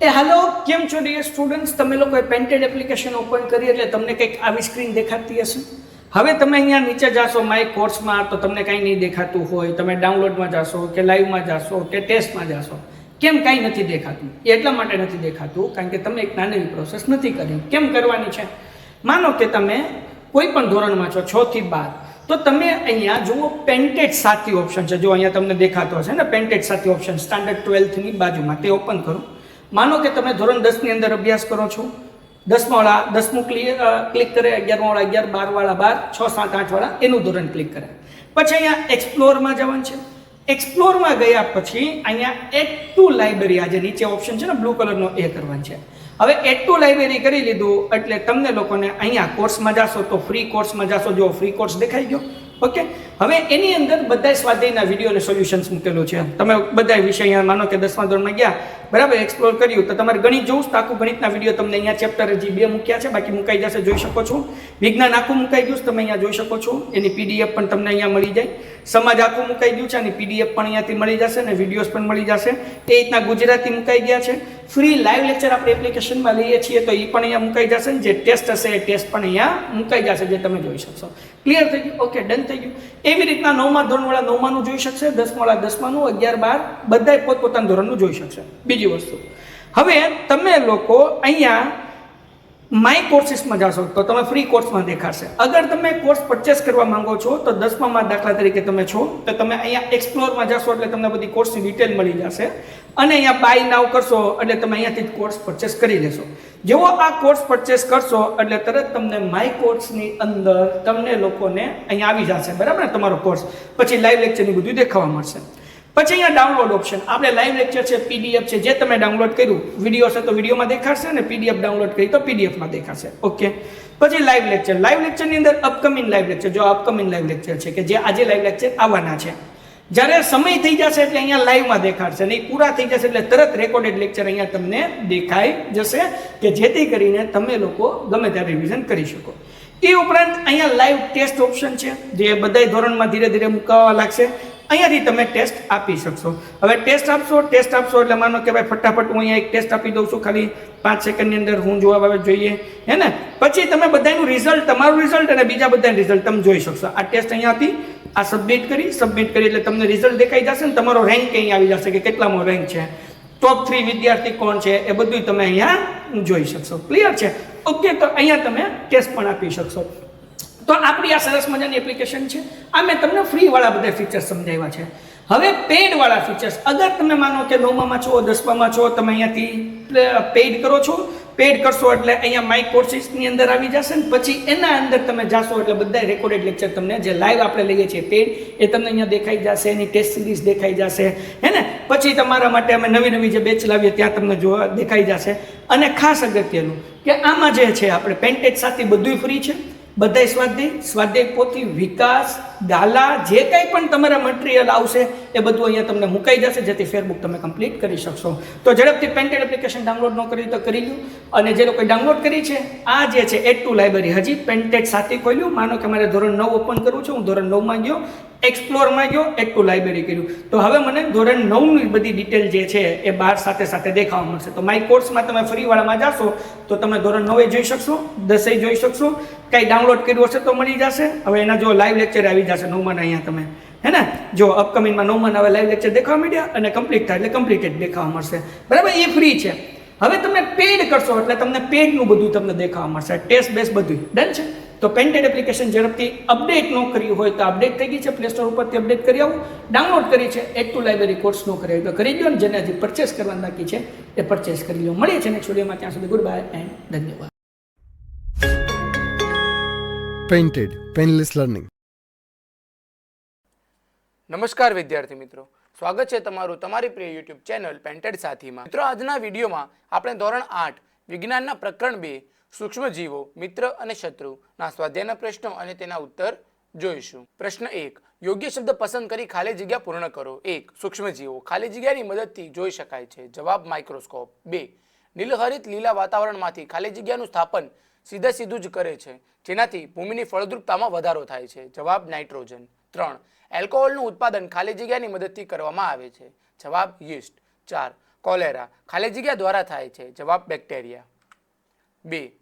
Hello, કેમ છો dear students? તમે લોકોએ પેન્ટેડ એપ્લિકેશન ઓપન કરી એટલે તમને કંઈક આવી સ્ક્રીન દેખાતી હશે. હવે તમે અહીંયા નીચે જાશો માય કોર્સમાં તો તમને કંઈ નહીં દેખાતું હોય. તમે ડાઉનલોડમાં જાશો કે લાઈવમાં જાશો કે ટેસ્ટમાં જાશો, કેમ કાંઈ નથી દેખાતું? એટલા માટે નથી દેખાતું કારણ કે તમે એક નાની પ્રોસેસ નથી કરી. કેમ કરવાની છે? માનો કે તમે કોઈ પણ ધોરણમાં છો 6 થી 12, તો તમે અહીંયા જુઓ પેન્ટેડ સાથી ઓપ્શન છે. જો અહીંયા તમને દેખાતો હશે ને પેન્ટેડ સાથી ઓપ્શન સ્ટાન્ડર્ડ 12થની બાજુમાં, તે ઓપન કરો. માનો કે તમે ધોરણ 10 ની અંદર અભ્યાસ કરો છો. 10મા વાળા 10મું ક્લિક કરે, 11મા વાળા 11, 12 વાળા 12, 6, 7, 8 વાળા એનું ધોરણ ક્લિક કરે. પછી અહીંયા એક્સપ્લોરમાં જવાનું છે. એક્સપ્લોરમાં ગયા પછી અહીંયા એડ ટુ લાઇબ્રેરી, આ જે નીચે ઓપ્શન છે ને બ્લુ કલરનો, એ કરવાનું છે. હવે એડ ટુ લાઇબ્રેરી કરી લીધું એટલે તમને લોકોને અહીંયા કોર્સમાં જાશો તો ફ્રી કોર્સમાં જાશો. જો ફ્રી કોર્સ દેખાઈ ગયો. ઓકે, હવે એની અંદર બધા સ્વાધ્યાયના વિડીયો અને સોલ્યુશન્સ મૂકેલું છે. તમે બધા વિષય અહીંયા માનો કે 10મા ધોરણમાં ગયા, બરાબર, એક્સપ્લોર કર્યું તો તમારે ગણિત જોવું તો આખું ગણિતના વિડીયો તમને અહીંયા ચેપ્ટર હજી 2 મૂક્યા છે, બાકી મુકાઈ જશે, જોઈ શકો છો. વિજ્ઞાન આખું મુકાઈ ગયું તમે અહીંયા જોઈ શકો છો. એની પીડીએફ પણ તમને અહીંયા મળી જાય. સમાજ આખું મુકાઈ ગયું છે, અને પીડીએફ પણ અહીંયાથી મળી જશે અને વિડીયોઝ પણ મળી જશે. એ રીતના ગુજરાતી મુકાઈ ગયા છે. ફ્રી લાઈવ લેક્ચર આપણે એપ્લિકેશનમાં લઈએ છીએ તો એ પણ અહીંયા મુકાઈ જશે. જે ટેસ્ટ હશે એ ટેસ્ટ પણ અહીંયા મુકાઈ જશે, જે તમે જોઈ શકશો. ક્લિયર થઈ ગયું? ઓકે, ડન થઈ ગયું. એવી રીતના 9મા ધોરણવાળા 9માનું જોઈ શકશે, 10મા વાળા 10માનું, 11, 12 બધાય પોતપોતાના ધોરણનું જોઈ શકશે. બીજી વસ્તુ, હવે તમે લોકો અહીંયા માય કોર્સીસમાં જાશો તો તમે ફ્રી કોર્સમાં દેખાશે. અગર તમે કોર્સ પરચેસ કરવા માંગો છો તો 10મામાં દાખલા તરીકે તમે છો તો તમે અહીંયા એક્સપ્લોરમાં જાશો એટલે તમને બધી કોર્સની ડિટેલ મળી જશે. અને અહીંયા બાય નાવ કરશો એટલે તમે અહીંયાથી કોર્સ પરચેસ કરી લેશો. જેવો આ કોર્સ પરચેસ કરશો એટલે તરત તમને માય કોર્સની અંદર તમને લોકોને અહીંયા આવી જશે, બરાબર ને, તમારો કોર્સ. પછી લાઈવ લેક્ચરની બધું દેખાવા મળશે. પછી અહીંયા ડાઉનલોડ ઓપ્શન, આપણે લાઈવ લેક્ચર છે, પીડીએફ છે, જે તમે ડાઉનલોડ કર્યું, વિડીયો છે તો વિડીયોમાં દેખાશે, અને પીડીએફ ડાઉનલોડ કરી તો પીડીએફમાં દેખાશે. ઓકે, પછી લાઈવ લેક્ચર. લાઈવ લેક્ચરની અંદર અપકમિંગ લાઈવ લેક્ચર, જો અપકમિંગ લાઈવ લેક્ચર છે કે જે આજે લાઈવ લેક્ચર આવવાના છે, જ્યારે સમય થઈ જશે એટલે અહીંયા લાઈવમાં દેખાડશે, નહીં પૂરા થઈ જશે એટલે તરત રેકોર્ડેડ લેક્ચર અહીંયા તમને દેખાઈ જશે, કે જેથી કરીને તમે લોકો ગમે ત્યારે રિવિઝન કરી શકો. એ ઉપરાંત અહીંયા લાઈવ ટેસ્ટ ઓપ્શન છે, જે બધા ધોરણમાં ધીરે ધીરે મુકાવા લાગશે. અહીંયાથી તમે ટેસ્ટ આપી શકશો. હવે ટેસ્ટ આપશો એટલે માનો કે ભાઈ ફટાફટ હું અહીંયા એક ટેસ્ટ આપી દઉં છું, ખાલી 5 સેકન્ડની અંદર હું જવાબ આવે જોઈએ, હે ને. પછી તમે બધાનું રિઝલ્ટ, તમારું રિઝલ્ટ અને બીજા બધાનું રિઝલ્ટ તમે જોઈ શકશો. આ ટેસ્ટ અહીંયાથી આ સબમિટ કરી એટલે તમને રિઝલ્ટ દેખાઈ જશે ને તમારો રેન્ક અહીં આવી જશે કે કેટલામો રેન્ક છે, ટોપ 3 વિદ્યાર્થી કોણ છે, એ બધું તમે અહીંયા જોઈ શકશો. ક્લિયર છે? ઓકે, તો અહીંયા તમે ટેસ્ટ પણ આપી શકશો. તો આપણી આ સરસ મજાની એપ્લિકેશન છે. આ મેં તમને ફ્રીવાળા બધા ફીચર્સ સમજાવ્યા છે. હવે પેઇડવાળા ફીચર્સ, અગર તમે માનો કે 9મામાં છો, 10મામાં છો, તમે અહીંયાથી પેઇડ કરો છો. પેઇડ કરશો એટલે અહીંયા માય કોર્સીસની અંદર આવી જશે ને પછી એના અંદર તમે જાશો એટલે બધા રેકોર્ડેડ લેક્ચર તમને જે લાઈવ આપણે લઈએ છીએ પેઇડ, એ તમને અહીંયા દેખાઈ જશે. એની ટેસ્ટ સિરીઝ દેખાઈ જશે, હે ને. પછી તમારા માટે અમે નવી જે બેચ લાવીએ ત્યાં તમને જોવા દેખાઈ જશે. અને ખાસ અગત્યનું કે આમાં જે છે આપણે પેન્ટેજ સાથે બધું ફ્રી છે. બધા સ્વાધ્યાય પોથી, વિકાસ, દાલા, જે કંઈ પણ તમારા મટીરિયલ આવશે એ બધું અહીંયા તમને મુકાઈ જશે, જેથી ફેરબુક તમે કમ્પ્લીટ કરી શકશો. તો ઝડપથી પેન્ટેડ એપ્લિકેશન ડાઉનલોડ ન કરી તો કરી લો. અને જે લોકોએ ડાઉનલોડ કરી છે, આ જે છે એડ ટુ લાઇબ્રેરી, હજી પેન્ટેડ સાથે ખોલ્યું. માનો કે મારે ધોરણ 9 ઓપન કરવું છે, હું ધોરણ 9માં ગયો, એક્સપ્લોરમાં ગયો, એડ ટુ લાઇબ્રેરી કર્યું, તો હવે મને ધોરણ 9ની બધી ડિટેલ જે છે એ બહાર સાથે દેખાવા મળશે. તો માય કોર્સમાં તમે ફ્રીવાળામાં જાશો તો તમે ધોરણ 9 જોઈ શકશો, 10 જોઈ શકશો. કંઈ ડાઉનલોડ કર્યું હશે તો મળી જશે. હવે એના જો લાઈવ લેક્ચર આવી જશે 9માના અહીંયા તમે, હે ને. જો અપકમિંગમાં 9માના હવે લાઈવ લેક્ચર દેખાવા માંડ્યા અને કમ્પ્લીટ થાય એટલે કમ્પ્લીટેડ દેખાવા મળશે, બરાબર. એ ફ્રી છે. હવે તમે પેડ કરશો એટલે તમને પેડનું બધું તમને દેખાવા મળશે, ટેસ્ટ બેસ બધું. ડન છે? તો પેન્ટેડ એપ્લિકેશન ઝડપથી અપડેટ ન કર્યું હોય તો અપડેટ થઈ ગઈ છે, પ્લે સ્ટોર ઉપરથી અપડેટ કરી આવું. ડાઉનલોડ કરી છે, એડ ટુ લાઇબ્રેરી કોર્સ ન કરી તો કરી દો, ને જેને હજી પરચેસ કરવાનું બાકી છે એ પરચેસ કરી લો. મળીએ છીએ નેક્સ્ટ વિડીયોમાં. ત્યાં સુધી ગુડ બાય એન્ડ ધન્યવાદ. Painted painless learning. નમસ્કાર વિદ્યાર્થી મિત્રો, સ્વાગત છે તમારું તમારી પ્રિય યુટ્યુબ ચેનલ પેન્ટેડ સાથીમાં. મિત્રો, આજના વિડીયોમાં આપણે ધોરણ 8 વિજ્ઞાનના પ્રકરણ 2 સૂક્ષ્મજીવો, મિત્ર અને શત્રુના સ્વાધ્યાયના પ્રશ્નો અને તેના ઉત્તર જોઈશું. પ્રશ્ન 1, યોગ્ય શબ્દ પસંદ કરી ખાલી જગ્યા પૂર્ણ કરો. 1. સૂક્ષ્મજીવો ખાલી જગ્યાની મદદથી જોઈ શકાય છે. જવાબ માઇક્રોસ્કોપ. 2. નીલહરિત લીલા વાતાવરણમાંથી ખાલી જગ્યાનું સ્થાપન સીધું જ કરે છે, જેનાથી ભૂમિની ફળદ્રુપતામાં વધારો થાય છે. જવાબ નાઇટ્રોજન. 3. એલ્કોહોલનું ઉત્પાદન ખાલી જગ્યાની મદદથી કરવામાં આવે છે. જવાબ યીસ્ટ. 4. કોલેરા ખાલી જગ્યા દ્વારા થાય છે? જવાબ બેક્ટેરિયા. 2.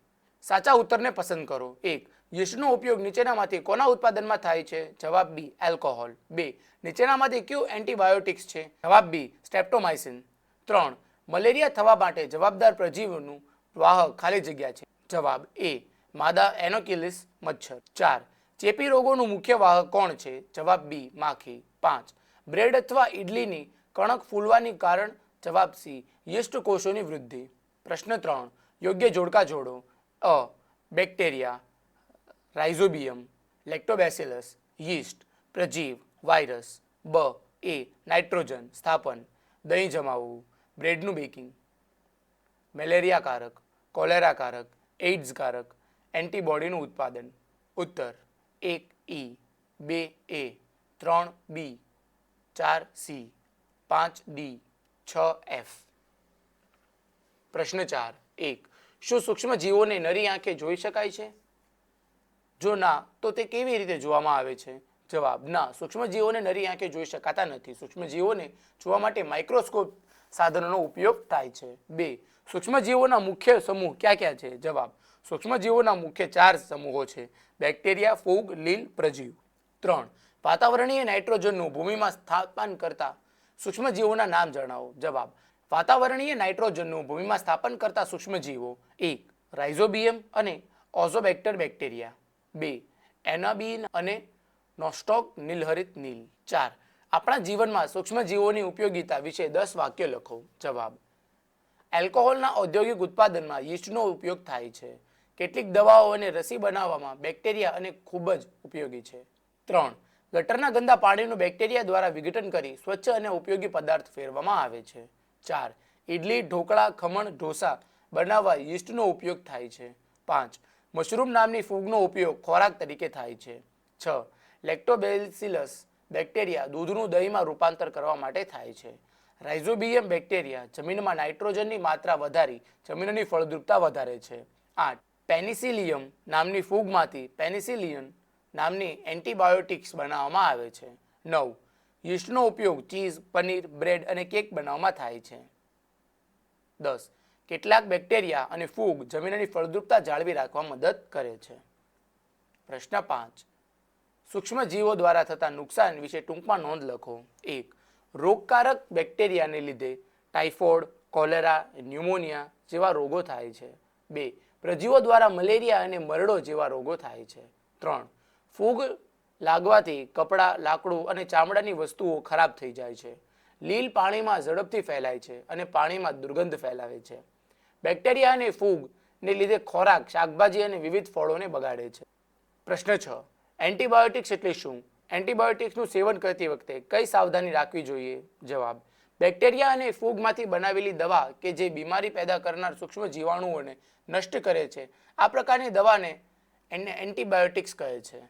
સાચા ઉત્તરને પસંદ કરો. 1. યીસ્ટનો ઉપયોગ નીચેનામાંથી કોના ઉત્પાદનમાં થાય છે? જવાબ બી, એલ્કોહોલ. 2. નીચેનામાંથી કયું એન્ટીબાયોટિક્સ છે? જવાબ બી, સ્ટ્રેપ્ટોમાઇસિન. 3. મલેરિયા થવા માટે જવાબદાર પ્રજીવનું વાહક ખાલી જગ્યા છે? જવાબ એ, માદા એનોકિલિસ મચ્છર. 4. ચેપી રોગોનું મુખ્ય વાહક કોણ છે? જવાબ બી, માખી. 5. બ્રેડ અથવા ઇડલીની કણક ફૂલવાની કારણ? જવાબ સી, યીસ્ટ કોષોની વૃદ્ધિ. પ્રશ્ન 3. યોગ્ય જોડકા જોડો. અ. બેક્ટેરિયા, રાઇઝોબિયમ, લેક્ટોબેસિલસ, યીસ્ટ, પ્રજીવ, વાયરસ. બ. એ. નાઇટ્રોજન, સ્થાપન, દહીં જમાવવું, બ્રેડનું બેકિંગ. મેલેરિયાકારક, કોલેરાકારક, એઇડ્સકારક, એન્ટીબોડીનું ઉત્પાદન. ઉત્તર 1 ઈ, 2 એ, 3 બી, 4 સી, 5 ડી, 6 એફ. પ્રશ્ન 4. 1. શું સૂક્ષ્મ જીવોને નરી આંખે જોઈ શકાય છે? જો ના, તો તે કેવી રીતે જોવામાં આવે છે? જવાબ ના, સૂક્ષ્મ જીવોને નરી આંખે જોઈ શકાતા નથી. સૂક્ષ્મ જીવોને જોવા માટે માઇક્રોસ્કોપ સાધનોનો ઉપયોગ થાય છે. 2. સૂક્ષ્મ જીવોના મુખ્ય સમૂહ ક્યાં ક્યાં છે? જવાબ સૂક્ષ્મ જીવોના મુખ્ય 4 સમૂહો છે: બેક્ટેરિયા, ફૂગ, લીલ, પ્રજીવ. 3. વાતાવરણીય નાઇટ્રોજનનું ભૂમિમાં સ્થાપન કરતા સૂક્ષ્મ જીવોના નામ જણાવો. જવાબ વાતાવરણીય નાઇટ્રોજનનું ભૂમિમાં સ્થાપન કરતા સૂક્ષ્મ જીવો: 1. રાઇઝોબિયમ અને ઓઝોબેક્ટર બેક્ટેરિયા. 2. એનાબીન અને નોસ્ટોક નીલહરિત નીલ. 4. આપણા જીવનમાં સૂક્ષ્મ જીવોની ઉપયોગિતા વિશે 10 વાક્યો લખો. જવાબ એલ્કોહોલના ઔદ્યોગિક ઉત્પાદનમાં યીસ્ટનો ઉપયોગ થાય છે. કેટલીક દવાઓ અને રસી બનાવવામાં બેક્ટેરિયા અને ખૂબ જ ઉપયોગી છે. 3. ગટરના ગંદા પાણીનું બેક્ટેરિયા દ્વારા વિઘટન કરી સ્વચ્છ અને ઉપયોગી પદાર્થ ફેરવવામાં આવે છે. 4. ઇડલી, ઢોકળા, ખમણ, ઢોસા બનાવવા યીસ્ટનો ઉપયોગ થાય છે. 5. મશરૂમ નામની ફૂગનો ઉપયોગ ખોરાક તરીકે થાય છે. 6. લેક્ટોબેસિલસ બેક્ટેરિયા દૂધનું દહીંમાં રૂપાંતર કરવા માટે થાય છે. રાઇઝોબિયમ બેક્ટેરિયા જમીનમાં નાઇટ્રોજનની માત્રા વધારી જમીનની ફળદ્રુપતા વધારે છે. 8. પેનિસિલિયમ નામની ફૂગમાંથી પેનિસિલિયન નામની એન્ટીબાયોટિક્સ બનાવવામાં આવે છે. 9. યીસ્ટનો ઉપયોગ ચીઝ, પનીર, બ્રેડ અને કેક બનાવવામાં થાય છે. 10. કેટલાક બેક્ટેરિયા અને ફૂગ જમીનની ફળદ્રુપતા જાળવી રાખવા મદદ કરે છે. પ્રશ્ન 5. સૂક્ષ્મ જીવો દ્વારા થતા નુકસાન વિશે ટૂંકમાં નોંધ લખો. 1. રોગકારક બેક્ટેરિયાને લીધે ટાઇફોઇડ, કોલેરા, ન્યુમોનિયા જેવા રોગો થાય છે. 2. પ્રજીવો દ્વારા મલેરિયા અને મરડો જેવા રોગો થાય છે. 3. ફૂગ લાગવાથી કપડાં, લાકડું અને ચામડાની વસ્તુઓ ખરાબ થઈ જાય છે. લીલ પાણીમાં ઝડપથી ફેલાય છે અને પાણીમાં દુર્ગંધ ફેલાવે છે. બેક્ટેરિયા અને ફૂગને લીધે ખોરાક, શાકભાજી અને વિવિધ ફળોને બગાડે છે. પ્રશ્ન 6. એન્ટીબાયોટિક્સ એટલે શું? એન્ટીબાયોટિક્સનું સેવન કરતી વખતે કઈ સાવધાની રાખવી જોઈએ? જવાબ બેક્ટેરિયા અને ફૂગમાંથી બનાવેલી દવા કે જે બીમારી પેદા કરનાર સૂક્ષ્મ જીવાણુઓને નષ્ટ કરે છે, આ પ્રકારની દવાને એન્ટીબાયોટિક્સ કહે છે.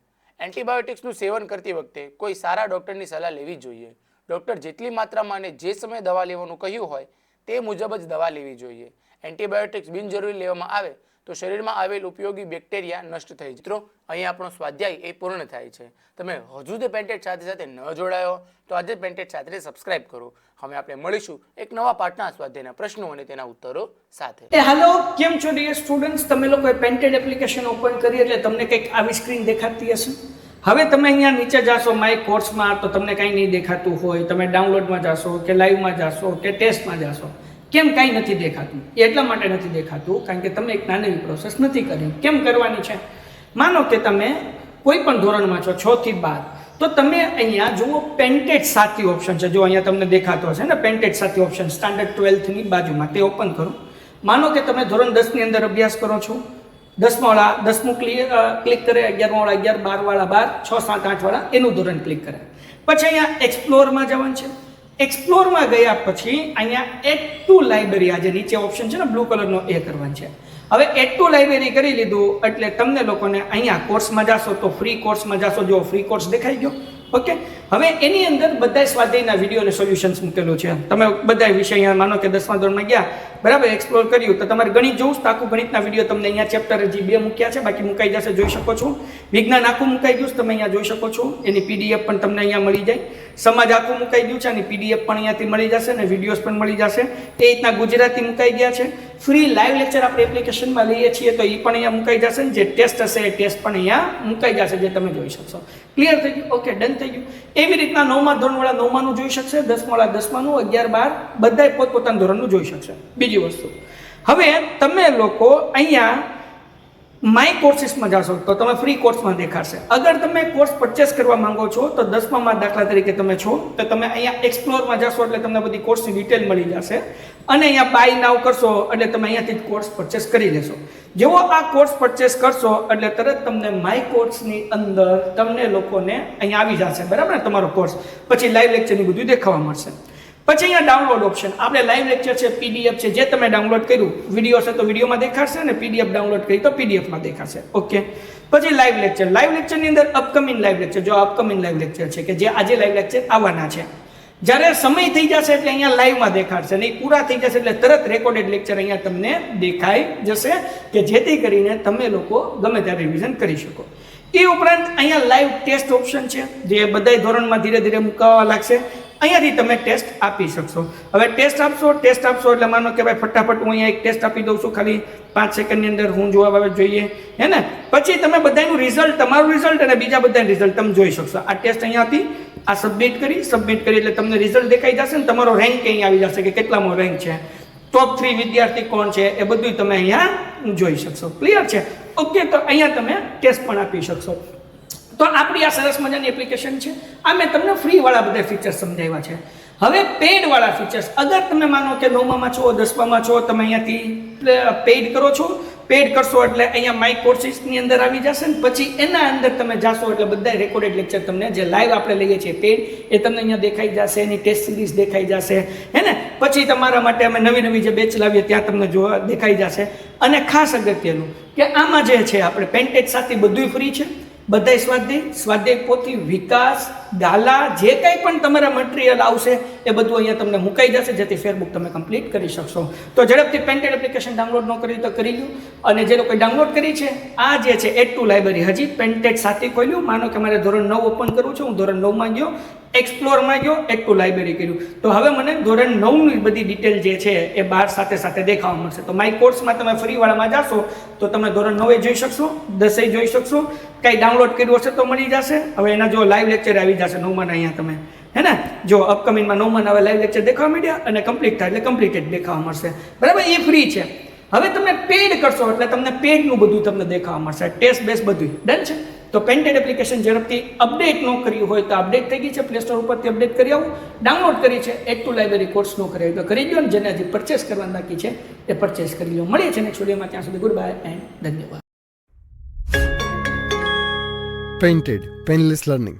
એન્ટીબાયોટિક્સનું સેવન કરતી વખતે કોઈ સારા ડૉક્ટરની સલાહ લેવી જોઈએ. ડૉક્ટર જેટલી માત્રામાં અને જે સમયે દવા લેવાનું કહ્યું હોય તે મુજબ જ દવા લેવી જોઈએ. એન્ટીબાયોટિક્સ બિનજરૂરી લેવામાં આવે તો શરીરમાં આવેલ ઉપયોગી બેક્ટેરિયા નષ્ટ થઈ જાય. મિત્રો, અહીં આપણો સ્વાધ્યાય એ પૂર્ણ થાય છે. તમે હજુ તે પેન્ટેડ સાથે ન જોડાયો તો આજે પેન્ટેડ સાથે સબસ્ક્રાઇબ કરો. હવે આપણે મળીશું એક નવા પાઠના સ્વાધ્યાયના પ્રશ્નો અને તેના ઉત્તરો સાથે. હેલો, કેમ છો ડિયર સ્ટુડન્ટ્સ? તમે લોકોએ પેન્ટેડ એપ્લિકેશન ઓપન કરી એટલે તમને કંઈક આવી સ્ક્રીન દેખાતી હશે. હવે તમે અહીંયા નીચે જાશો માય કોર્સમાં તો તમને કાંઈ નહીં દેખાતું હોય. તમે ડાઉનલોડમાં જાશો કે લાઈવમાં જાશો કે ટેસ્ટમાં જાશો, કેમ કાંઈ નથી દેખાતું? એટલા માટે નથી દેખાતું કારણ કે તમે એક નાની પ્રોસેસ નથી કરી. કેમ કરવાની છે? માનો કે તમે કોઈ પણ ધોરણમાં છો 6 થી 12, તો તમે અહીંયા જુઓ પેન્ટેડ સાથી ઓપ્શન છે. જો અહીંયા તમને દેખાતો હશે ને પેન્ટેડ સાથી ઓપ્શન સ્ટાન્ડર્ડ 12th ની બાજુમાં, તે ઓપન કરો. માનો કે તમે ધોરણ 10 ની અંદર અભ્યાસ કરો છો. 10મા વાળા 10મું ક્લિક કરે, 11મા વાળા 11, 12 વાળા 12, 6, 7, 8 વાળા એનું ધોરણ ક્લિક કરે. પછી અહીંયા એક્સપ્લોરમાં જવાનું છે. એક્સપ્લોરમાં ગયા પછી અહીંયા એડ ટુ લાઇબ્રેરી, આ જે નીચે ઓપ્શન છે ને બ્લુ કલરનો, એ કરવાનું છે. હવે એડ ટુ લાઇબ્રેરી કરી લીધું એટલે તમને લોકોને અહીંયા કોર્સમાં જાશો તો ફ્રી કોર્સમાં જાશો. જો ફ્રી કોર્સ દેખાઈ ગયો. ઓકે, હવે એની અંદર બધા સ્વાધ્યાયના વિડીયો અને સોલ્યુશન્સ મૂકેલું છે. તમે બધા વિષય અહીંયા માનો કે 10મા ધોરણમાં ગયા, બરાબર, એક્સપ્લોર કર્યું તો તમારે ગણિત જોવું તો આખું ગણિતના વિડીયો તમને અહીંયા ચેપ્ટર હજી 2 મૂક્યા છે, બાકી મુકાઈ જશે, જોઈ શકો છો. વિજ્ઞાન આખું મુકાઈ ગયું તમે અહીંયા જોઈ શકો છો. એની PDF પણ તમને અહીંયા મળી જાય. સમાજ આખું મુકાઈ ગયું છે અને પીડીએફ પણ અહીંયાથી મળી જશે અને વિડીયોઝ પણ મળી જશે. એ રીતના ગુજરાતી મુકાઈ ગયા છે. ફ્રી લાઈવ લેક્ચર આપણે એપ્લિકેશનમાં લઈએ છીએ તો એ પણ અહીંયા મુકાઈ જશે. જે ટેસ્ટ હશે એ ટેસ્ટ પણ અહીંયા મુકાઈ જશે, જે તમે જોઈ શકશો. ક્લિયર થઈ ગયું? ઓકે, ડન થઈ ગયું. એવી રીતના 9મા ધોરણવાળા 9માનું જોઈ શકશે, 10માવાળા 10માનું, 11, 12 બધાય પોતપોતાના ધોરણનું જોઈ શકશે. બીજી વસ્તુ, હવે તમે લોકો અહીંયા માય કોર્સિસમાં જાશો તો તમે ફ્રી કોર્સમાં દેખાશે. અગર તમે કોર્સ પરચેસ કરવા માંગો છો તો 10મામાં દાખલા તરીકે તમે છો તો તમે અહીંયા એક્સપ્લોરમાં જાશો એટલે તમને બધી કોર્સની ડિટેલ મળી જશે અને અહીંયા બાય નાવ કરશો એટલે તમે અહીંયાથી કોર્સ પરચેસ કરી લેશો. જેવો આ કોર્સ પરચેસ કરશો એટલે તરત તમને માય કોર્સની અંદર તમને લોકોને અહીંયા આવી જશે, બરાબર ને, તમારો કોર્સ. પછી લાઈવ લેક્ચરની બધું દેખાવા મળશે. પછી અહીંયા ડાઉનલોડ ઓપ્શન, આપણે લાઈવ લેક્ચર છે, પીડીએફ છે, જે તમે ડાઉનલોડ કર્યું, વિડીયો છે તો વિડીયોમાં દેખાડશે અને પીડીએફ ડાઉનલોડ કરી તો પીડીએફમાં દેખાશે. ઓકે, પછી લાઈવ લેક્ચર, લાઈવ લેક્ચરની અંદર અપકમિંગ લાઈવ લેક્ચર, જો અપકમિંગ લાઈવ લેક્ચર છે કે જે આજે લાઈવ લેક્ચર આવવાના છે, જ્યારે સમય થઈ જશે એટલે અહીંયા લાઈવમાં દેખાડશે, નહીં પૂરા થઈ જશે એટલે તરત રેકોર્ડેડ લેક્ચર અહીંયા તમને દેખાઈ જશે કે જેથી કરીને તમે લોકો ગમે ત્યારે રિવિઝન કરી શકો. એ ઉપરાંત અહીંયા લાઈવ ટેસ્ટ ઓપ્શન છે જે બધાય ધોરણમાં ધીરે ધીરે મુકાવા લાગશે. અહીંયાથી તમે ટેસ્ટ આપી શકશો. હવે ટેસ્ટ આપશો એટલે માનો કે ભાઈ ફટાફટ હું અહીંયા એક ટેસ્ટ આપી દઉં છું, ખાલી 5 સેકન્ડની અંદર હું જોવા આવે જોઈએ, હે ને. પછી તમે બધાનું રિઝલ્ટ, તમારું રિઝલ્ટ અને બીજા બધાનું રિઝલ્ટ તમે જોઈ શકશો. આ ટેસ્ટ અહીંયાથી આ સબમિટ કરી એટલે તમને રિઝલ્ટ દેખાઈ જશે ને તમારો રેન્ક અહીંયા આવી જશે કે કેટલામો રેન્ક છે, ટોપ 3 વિદ્યાર્થી કોણ છે, એ બધું તમે અહીંયા જોઈ શકશો. ક્લિયર છે? ઓકે, તો અહીંયા તમે ટેસ્ટ પણ આપી શકશો. તો આપણી આ સરસ મજાની એપ્લિકેશન છે. આ મેં તમને ફ્રી વાળા બધા ફીચર્સ સમજાવ્યા છે. હવે પેડ વાળા ફીચર્સ, અગર તમે માનો કે 9મામાં છો, 10મામાં છો, તમે અહીંયાથી પેડ કરો છો, પેડ કરશો એટલે અહીંયા માય કોર્સિસની અંદર આવી જશે ને પછી એના અંદર તમે જાશો એટલે બધા રેકોર્ડેડ લેક્ચર તમને જે લાઈવ આપણે લઈએ છીએ પેડ એ તમને અહીંયા દેખાઈ જશે, એની ટેસ્ટ સિરીઝ દેખાઈ જશે, હે ને. પછી તમારા માટે અમે નવી જે બેચ લાવીએ ત્યાં તમને જોવા દેખાઈ જશે. અને ખાસ અગત્યનું કે આમાં જે છે આપણે પેન્ટેજ સાથે બધું ફ્રી છે. બધાય સ્વાધ્યાય પોથી, વિકાસ, દાલા, જે કંઈ પણ તમારા મટીરિયલ આવશે એ બધું અહીંયા તમને મુકાઈ જશે, જેથી ફેરબુક તમે કમ્પ્લીટ કરી શકશો. તો ઝડપથી પેન્ટેડ એપ્લિકેશન ડાઉનલોડ ન કરી તો કરી લો. અને જે લોકોએ ડાઉનલોડ કરી છે, આ જે છે એડ ટુ લાઇબ્રેરી હજી પેન્ટેડ સાથે ખોલ્યું. માનો કે મારે ધોરણ 9 ઓપન કરવું છે, હું ધોરણ 9માં ગયો, એક્સપ્લોરમાં ગયો, એડ ટુ લાઇબ્રેરી કર્યું, તો હવે મને ધોરણ 9ની બધી ડિટેલ જે છે એ બહાર સાથે દેખાવા મળશે. તો માય કોર્સમાં તમે ફ્રીવાળામાં જાશો તો તમે ધોરણ 9 જોઈ શકશો, 10 જોઈ શકશો, કંઈ ડાઉનલોડ કર્યું હશે તો મળી જશે. હવે એના જો લાઈવ લેક્ચર આવી જશે 9માના અહીંયા તમે, હે ને. જો અપકમિંગમાં 9માના હવે લાઈવ લેક્ચર દેખાવા માંડ્યા અને કમ્પ્લીટ થાય એટલે કમ્પ્લીટેડ દેખાવા મળશે, બરાબર. એ ફ્રી છે. હવે તમે પેડ કરશો એટલે તમને પેડનું બધું તમને દેખાવા મળશે, ટેસ્ટ બેસ બધું ડન છે. તો પેન્ટેડ એપ્લિકેશન ઝડપથી અપડેટ ન કર્યું હોય તો અપડેટ થઈ ગઈ છે, પ્લે સ્ટોર ઉપરથી અપડેટ કરી આવું. ડાઉનલોડ કરી છે, એડ ટુ લાઇબ્રેરી કોર્સ ન કરી તો કરી દો, ને જેને હજી પરચેસ કરવાનું બાકી છે એ પરચેસ કરી લો. મળીએ છીએ નેક્સ્ટ વિડીયોમાં, ત્યાં સુધી ગુડ બાય એન્ડ ધન્યવાદ. Painted, Painless Learning.